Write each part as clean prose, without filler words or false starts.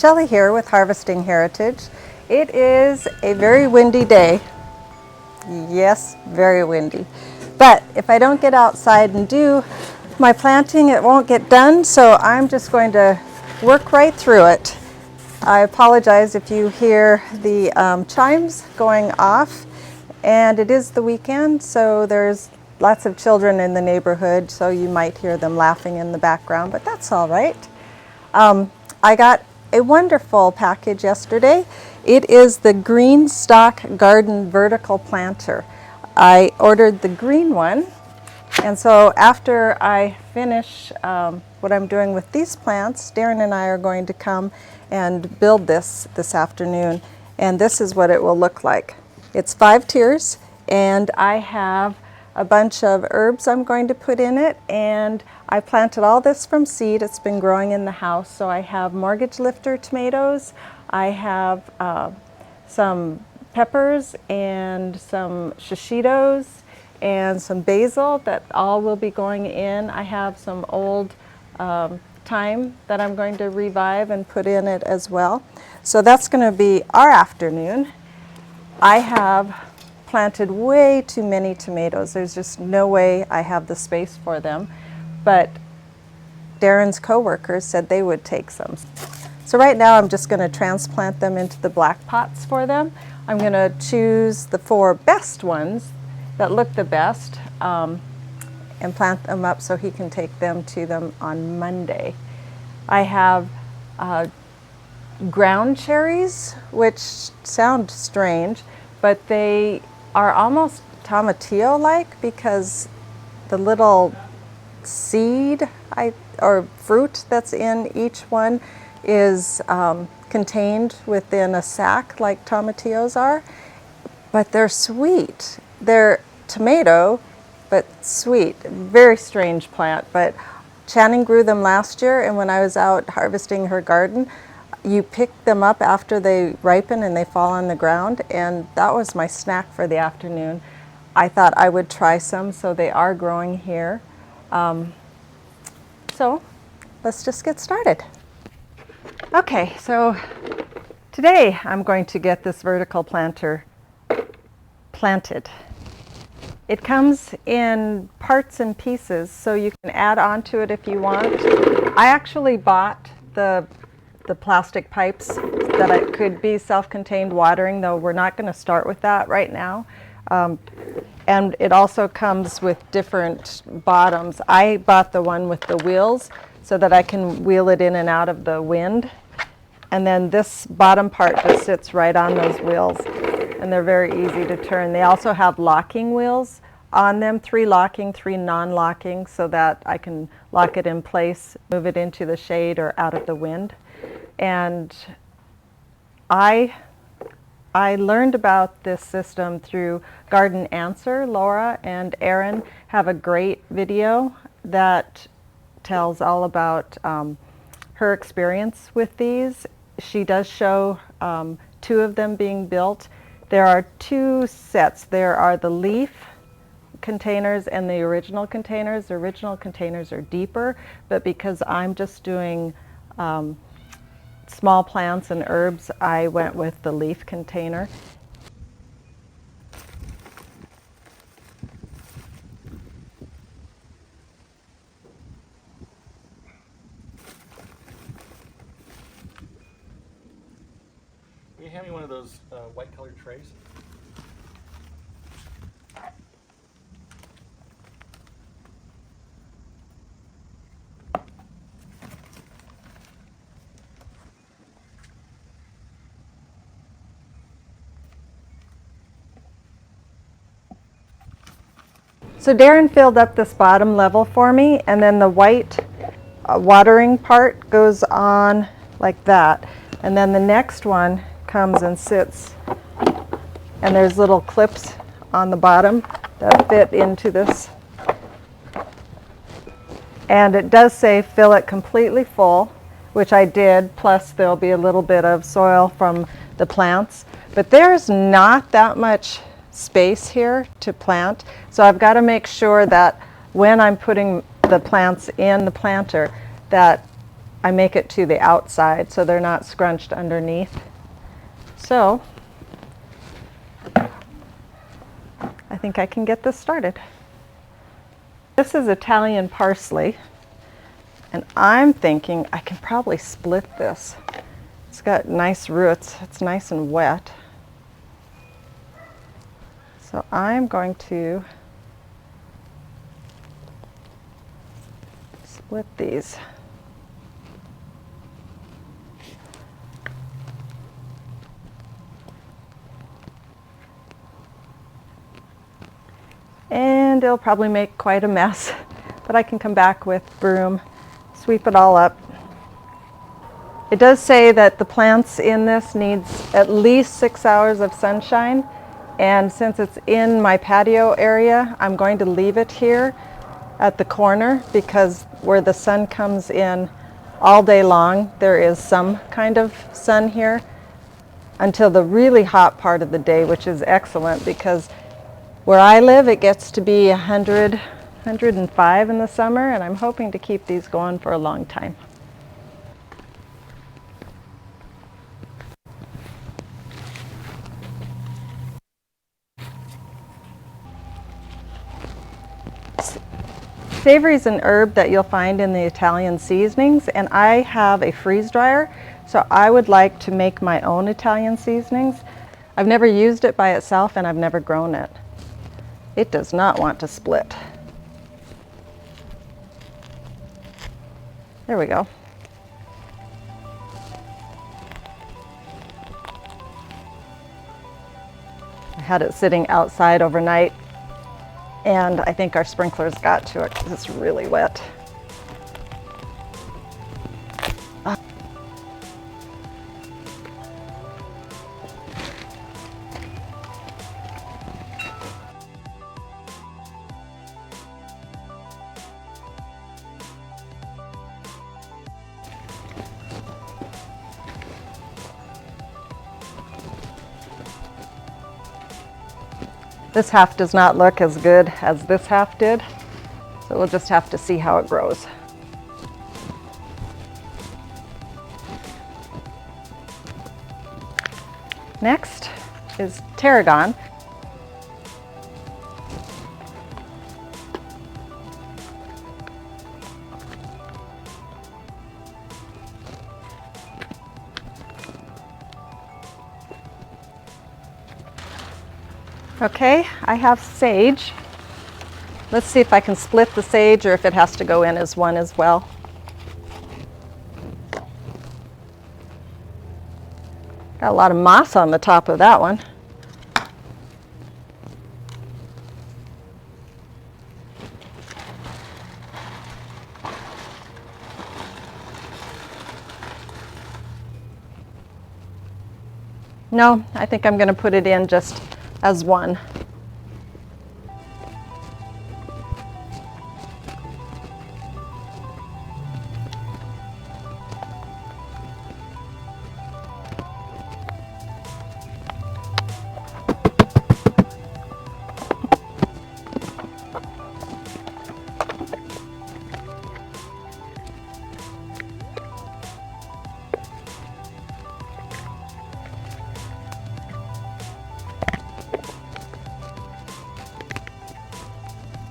Shelley here with Harvesting Heritage. It is a very windy day. Yes, very windy. But if I don't get outside and do my planting, it won't get done, so I'm just going to work right through it. I apologize if you hear the chimes going off, and it is the weekend, so there's lots of children in the neighborhood, so you might hear them laughing in the background, but that's all right. I got a wonderful package yesterday. It is the GreenStalk Vertical Planter. I ordered the green one, and so after I finish what I'm doing with these plants, Darren and I are going to come and build this afternoon, and this is what it will look like. It's 5 tiers, and I have a bunch of herbs I'm going to put in it, and I planted all this from seed. It's been growing in the house, so I have mortgage lifter tomatoes, I have some peppers and some shishitos and some basil that all will be going in. I have some old thyme that I'm going to revive and put in it as well. So that's going to be our afternoon. I have planted way too many tomatoes. There's just no way I have the space for them, but Darren's co-workers said they would take some. So right now I'm just going to transplant them into the black pots for them. I'm going to choose the 4 best ones that look the best and plant them up so he can take them to them on Monday. I have ground cherries, which sound strange, but they are almost tomatillo-like because the little seed or fruit that's in each one is contained within a sack like tomatillos are, but they're sweet. They're tomato, but sweet. Very strange plant, but Channing grew them last year, and when I was out harvesting her garden, you pick them up after they ripen and they fall on the ground, and that was my snack for the afternoon. I thought I would try some, so they are growing here. So let's just get started. Okay, so today I'm going to get this vertical planter planted. It comes in parts and pieces, so you can add on to it if you want. I actually bought the plastic pipes that it could be self-contained watering, though we're not going to start with that right now. And it also comes with different bottoms. I bought the one with the wheels so that I can wheel it in and out of the wind. And then this bottom part just sits right on those wheels, and they're very easy to turn. They also have locking wheels on them, 3 locking, 3 non-locking, so that I can lock it in place, move it into the shade or out of the wind. And I learned about this system through Garden Answer. Laura and Aaron have a great video that tells all about her experience with these. She does show 2 of them being built. There are 2 sets. There are the leaf containers and the original containers. The original containers are deeper, but because I'm just doing small plants and herbs, I went with the leaf container. Can you hand me one of those white colored trays? So Darren filled up this bottom level for me, and then the white watering part goes on like that. And then the next one comes and sits, and there's little clips on the bottom that fit into this. And it does say fill it completely full, which I did, plus there'll be a little bit of soil from the plants. But there's not that much space here to plant, so I've got to make sure that when I'm putting the plants in the planter that I make it to the outside so they're not scrunched underneath. So I think I can get this started. This is Italian parsley, and I'm thinking I can probably split this. It's got nice roots, it's nice and wet. So I'm going to split these. And it'll probably make quite a mess, but I can come back with broom, sweep it all up. It does say that the plants in this needs at least 6 hours of sunshine, and since it's in my patio area, I'm going to leave it here at the corner because where the sun comes in all day long, there is some kind of sun here until the really hot part of the day, which is excellent because where I live, it gets to be 100, 105 in the summer, and I'm hoping to keep these going for a long time. Savory is an herb that you'll find in the Italian seasonings, and I have a freeze dryer, so I would like to make my own Italian seasonings. I've never used it by itself, and I've never grown it. It does not want to split. There we go. I had it sitting outside overnight, and I think our sprinklers got to it because it's really wet. This half does not look as good as this half did, so we'll just have to see how it grows. Next is tarragon. Okay, I have sage. Let's see if I can split the sage or if it has to go in as one as well. Got a lot of moss on the top of that one. No, I think I'm going to put it in just as one.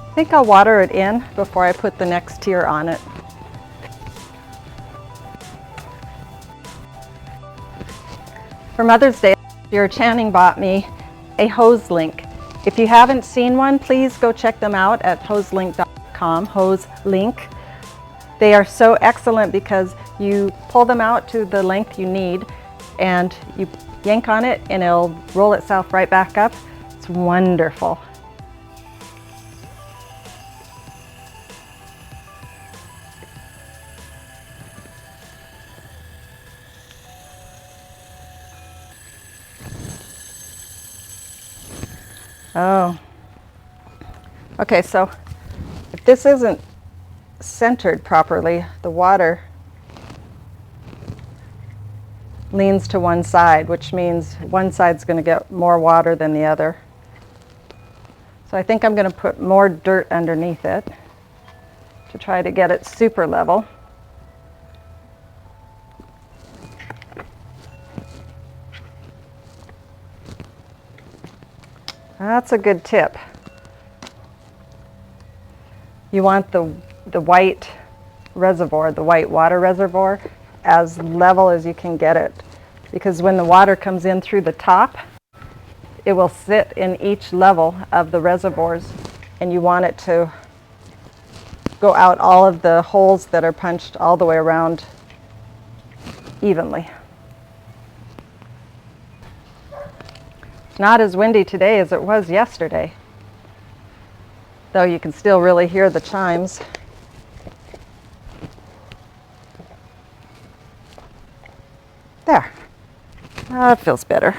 I think I'll water it in before I put the next tier on it. For Mother's Day, your Channing bought me a hose link. If you haven't seen one, please go check them out at hoselink.com, hose link. They are so excellent because you pull them out to the length you need and you yank on it and it'll roll itself right back up. It's wonderful. Oh, okay, so if this isn't centered properly, the water leans to one side, which means one side's going to get more water than the other. So I think I'm going to put more dirt underneath it to try to get it super level. That's a good tip. You want the white reservoir, the white water reservoir, as level as you can get it. Because when the water comes in through the top, it will sit in each level of the reservoirs, and you want it to go out all of the holes that are punched all the way around evenly. It's not as windy today as it was yesterday, though you can still really hear the chimes. There. That feels better.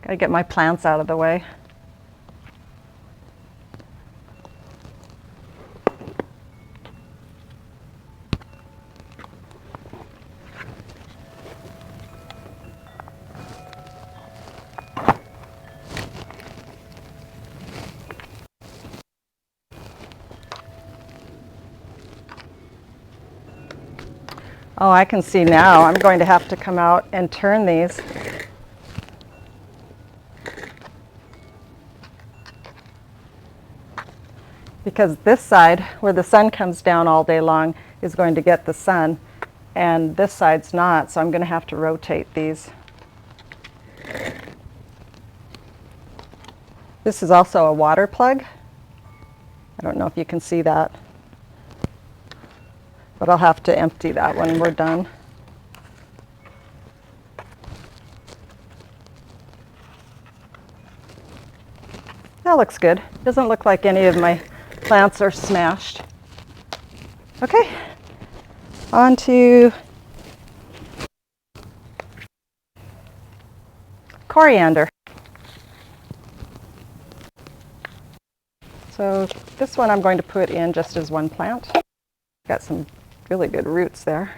Gotta get my plants out of the way. Oh, I can see now. I'm going to have to come out and turn these. Because this side, where the sun comes down all day long, is going to get the sun, and this side's not, so I'm going to have to rotate these. This is also a water plug. I don't know if you can see that, but I'll have to empty that when we're done. That looks good. Doesn't look like any of my plants are smashed. Okay, on to coriander. So this one I'm going to put in just as one plant. Got some really good roots there.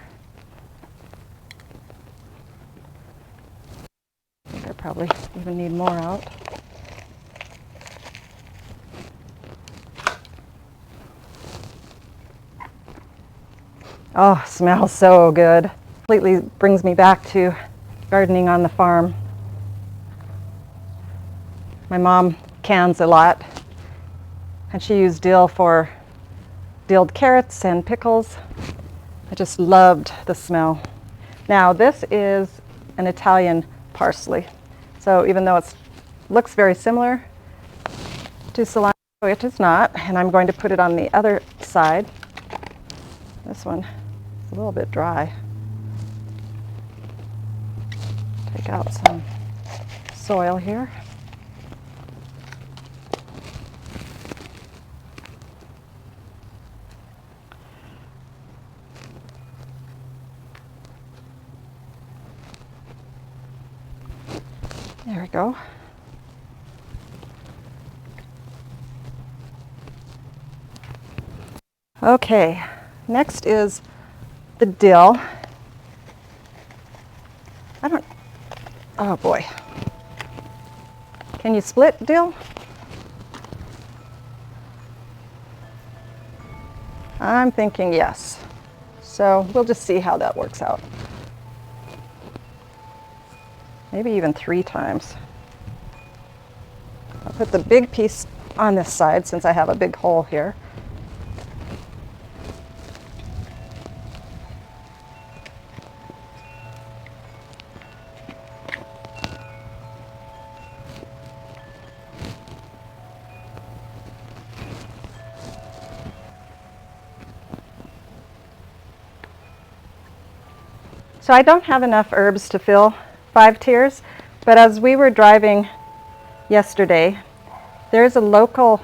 I think I probably even need more out. Oh, smells so good. Completely brings me back to gardening on the farm. My mom cans a lot, and she used dill for dilled carrots and pickles. I just loved the smell. Now this is an Italian parsley. So even though it looks very similar to cilantro, it is not. And I'm going to put it on the other side. This one is a little bit dry. Take out some soil here. There we go. Okay, next is the dill. Oh boy. Can you split dill? I'm thinking yes. So we'll just see how that works out. Maybe even 3 times. I'll put the big piece on this side since I have a big hole here. So I don't have enough herbs to fill 5 tiers, but as we were driving yesterday, there's a local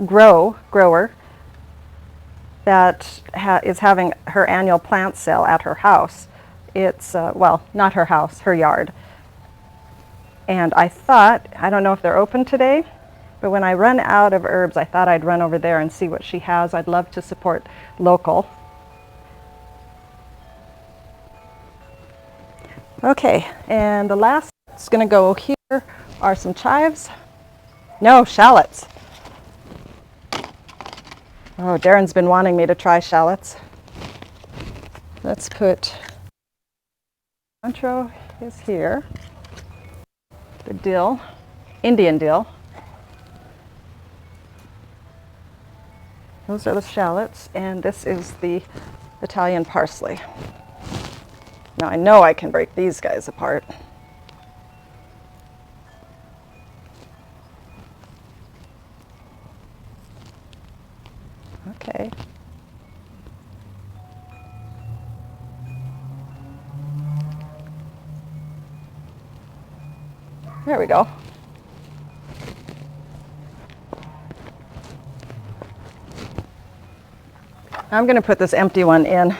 grower that is having her annual plant sale at her house. It's, well, not her house, her yard. And I thought, I don't know if they're open today, but when I run out of herbs, I thought I'd run over there and see what she has. I'd love to support local. Okay, and the last that's going to go here are some chives. No, shallots. Oh, Darren's been wanting me to try shallots. Let's put cilantro is here. The dill, Indian dill. Those are the shallots, and this is the Italian parsley. Now I know I can break these guys apart. Okay. There we go. I'm going to put this empty one in.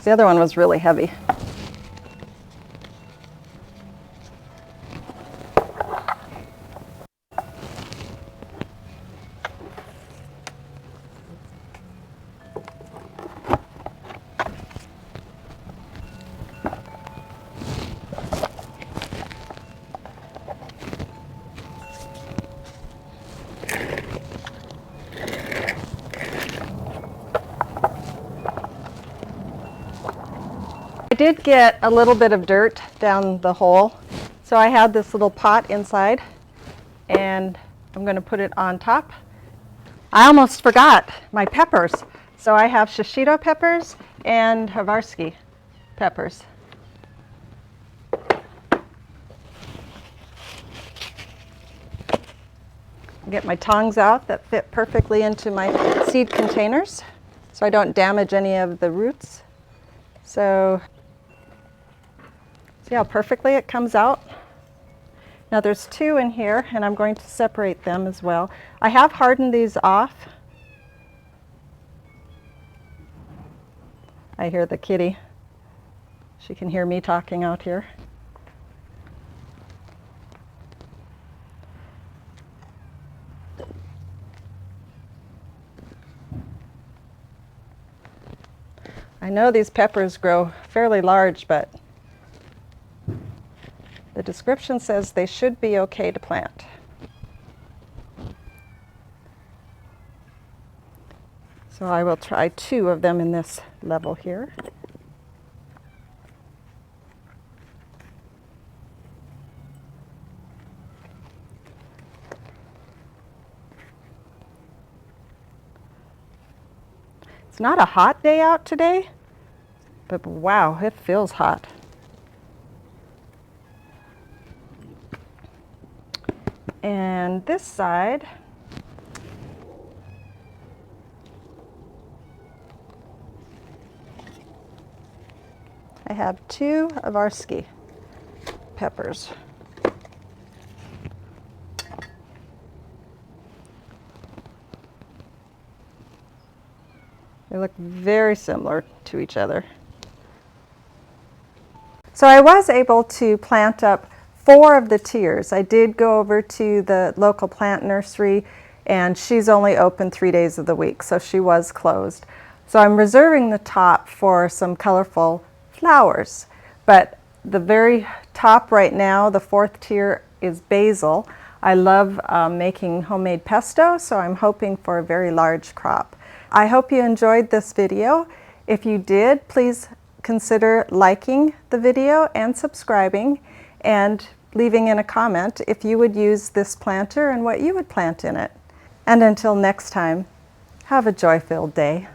The other one was really heavy. I did get a little bit of dirt down the hole, so I had this little pot inside, and I'm going to put it on top. I almost forgot my peppers, so I have shishito peppers and Havarsky peppers. Get my tongs out that fit perfectly into my seed containers so I don't damage any of the roots. So see how perfectly it comes out? Now there's two in here, and I'm going to separate them as well. I have hardened these off. I hear the kitty. She can hear me talking out here. I know these peppers grow fairly large, but the description says they should be okay to plant. So I will try 2 of them in this level here. It's not a hot day out today, but wow, it feels hot. And this side, I have 2 Havarsky peppers. They look very similar to each other. So I was able to plant up 4 of the tiers. I did go over to the local plant nursery, and she's only open 3 days of the week, so she was closed. So I'm reserving the top for some colorful flowers. But the very top right now, the 4th tier, is basil. I love making homemade pesto, so I'm hoping for a very large crop. I hope you enjoyed this video. If you did, please consider liking the video and subscribing, and leaving in a comment if you would use this planter and what you would plant in it. And until next time, have a joy-filled day.